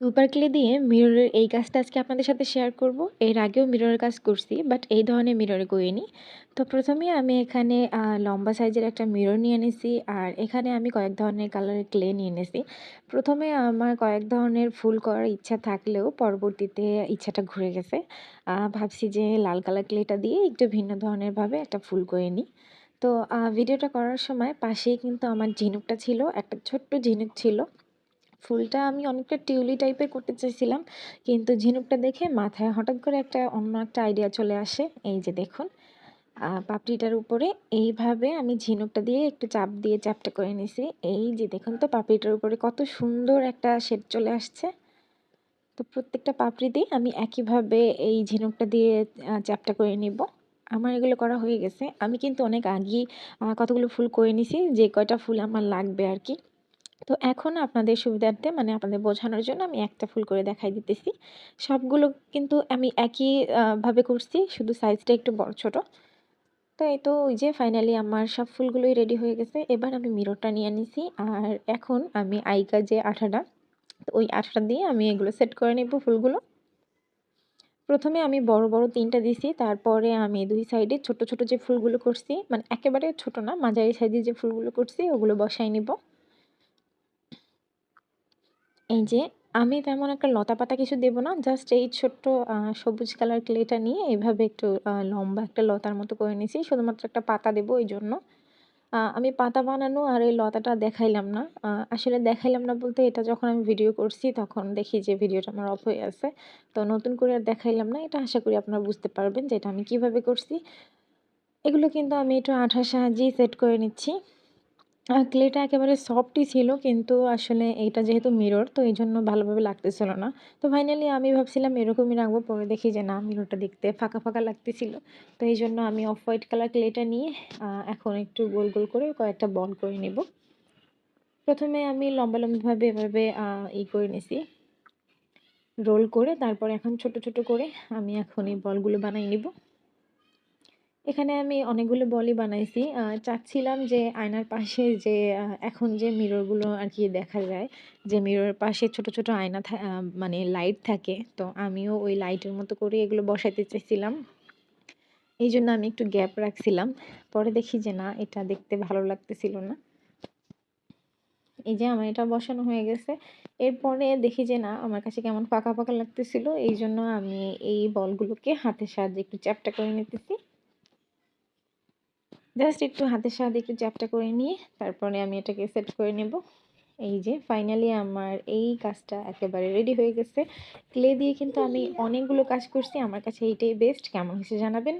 Super clay দিয়ে মিররের এই কাজটা আজকে আপনাদের সাথে শেয়ার করব। এর আগেও মিররের কাজ করছি, বাট এই ধরনের মিররে করিনি। তো প্রথমে আমি এখানে লম্বা সাইজের একটা মিরর নিয়ে নিছি, আর এখানে আমি কয়েক ধরনের কালারের ক্লে নিয়ে নিছি। প্রথমে আমার কয়েক ধরনের ফুল করার ইচ্ছা থাকলেও পরবর্তীতে ইচ্ছাটা ঘুরে গেছে। ভাবছি যে লাল কালার ক্লেটা দিয়ে একটু ভিন্ন ধরনের ভাবে একটা ফুল করে নিই। তো ভিডিওটা করার সময় পাশেই কিন্তু আমার ঝিনুকটা ছিল, একটা ছোট্ট ঝিনুক ছিল। ফুলটা আমি অনেকটা টিউলি টাইপের করতে চাইছিলাম, কিন্তু ঝিনুকটা দেখে মাথায় হঠাৎ করে অন্য একটা আইডিয়া চলে আসে। এই যে দেখুন, পাপড়িটার উপরে এইভাবে আমি ঝিনুকটা দিয়ে একটু চাপ দিয়ে চ্যাপটা করে নিছি। এই যে দেখুন তো, পাপড়িটার উপরে কত সুন্দর একটা শেড চলে আসছে। তো প্রত্যেকটা পাপড়ি আমি একইভাবে এই ঝিনুকটা দিয়ে চ্যাপটা করে নিব। আমার এগুলো করা হয়ে গেছে। আমি কিন্তু অনেক আগেই কতগুলো ফুল করে নিছি, যে কয়টা ফুল আমার লাগবে আর কি। তো এখন আপনাদের সুবিধার্থে, মানে আপনাদের বোঝানোর জন্য আমি একটা ফুল করে দেখাই দিতেছি। সবগুলো কিন্তু আমি একই ভাবে করছি, শুধু সাইজটা একটু বড় ছোট। তো এই তো ওই যে ফাইনালি আমার সব ফুলগুলোই রেডি হয়ে গেছে। এবার আমি মিররটা নিয়ে নিছি, আর এখন আমি আইকা যে আঠাটা, তো ওই আঠাটা দিয়ে আমি এগুলো সেট করে নেব ফুলগুলো। প্রথমে আমি বড় বড় ৩টা দিছি, তারপরে আমি ২ সাইডে ছোট ছোট যে ফুলগুলো করছি, মানে একেবারে ছোট না, মাঝারি সাইজের যে ফুলগুলো করছি ওগুলো বসাই নিব। এই যে আমি তেমন একটা লতাপাতা কিছু দেব না। জাস্ট এই ছোট্ট সবুজ কালার ক্লেটা নিয়ে এভাবে একটু লম্বা একটা লতার মতো করে নিছি। শুধুমাত্র একটা পাতা দেব এইজন্য। আমি পাতা বানানো আর এই লতাটা দেখাইলাম না। আসলে দেখাইলাম না বলতে, এটা যখন আমি ভিডিও করছি তখন দেখি যে ভিডিওটা আমার অফ হয়ে আছে। তো নতুন করে আর দেখাইলাম না। এটা আশা করি আপনারা বুঝতে পারবেন যে এটা আমি কিভাবে করছি। এগুলো কিন্তু আমি একটু আঠার সাহায্যেই সেট করে নিচ্ছি। ক্লেটা একেবারে সফটই ছিল, কিন্তু আসলে এইটা যেহেতু মিরর, তো এইজন্য ভালোভাবে লাগতেছিল না। তো ফাইনালি আমি ভাবছিলাম এরকমই রাখবো, পরে দেখি যে না, মিররটা দেখতে ফাঁকা ফাঁকা লাগতেছিল। তো এইজন্য আমি অফ হোয়াইট কালার ক্লেটা নিয়ে এখন একটু গোল গোল করে কয়েকটা বল করে নেব। প্রথমে আমি লম্বা লম্বাভাবে এভাবে করে নিছি, রোল করে। তারপর এখন ছোট ছোট করে আমি এখন এই বলগুলো বানাই নিব। এখানে আমি অনেকগুলো বলই বানাইছি। চাচ্ছিলাম যে আয়নার পাশে যে এখন যে মিররগুলো আর কি দেখা যায়, যে মিররের পাশে ছোট ছোট আয়না মানে লাইট থাকে, তো আমিও ওই লাইটের মতো করে এগুলো বসাইতে চাইছিলাম। এই জন্য আমি একটু গ্যাপ রাখছিলাম। পরে দেখি যে না, এটা দেখতে ভালো লাগতেছিল না। এই যে আমার এটা বসানো হয়ে গেছে। এরপরে দেখি যে না, আমার কাছে কেমন ফাঁকা ফাঁকা লাগতেছিল। এই জন্য আমি এই বলগুলোকে হাতের সাহায্যে একটু চ্যাপ্টা করে নিতেছি। জাস্ট একটু হাতের সাহায্যে একটু চ্যাপটা করে নিয়ে তারপরে আমি এটাকে সেট করে নেব। এই যে ফাইনালি আমার এই কাজটা একেবারে রেডি হয়ে গেছে। ক্লে দিয়ে কিন্তু আমি অনেকগুলো কাজ করছি। আমার কাছে এইটাই বেস্ট। কেমন হয়েছে জানাবেন।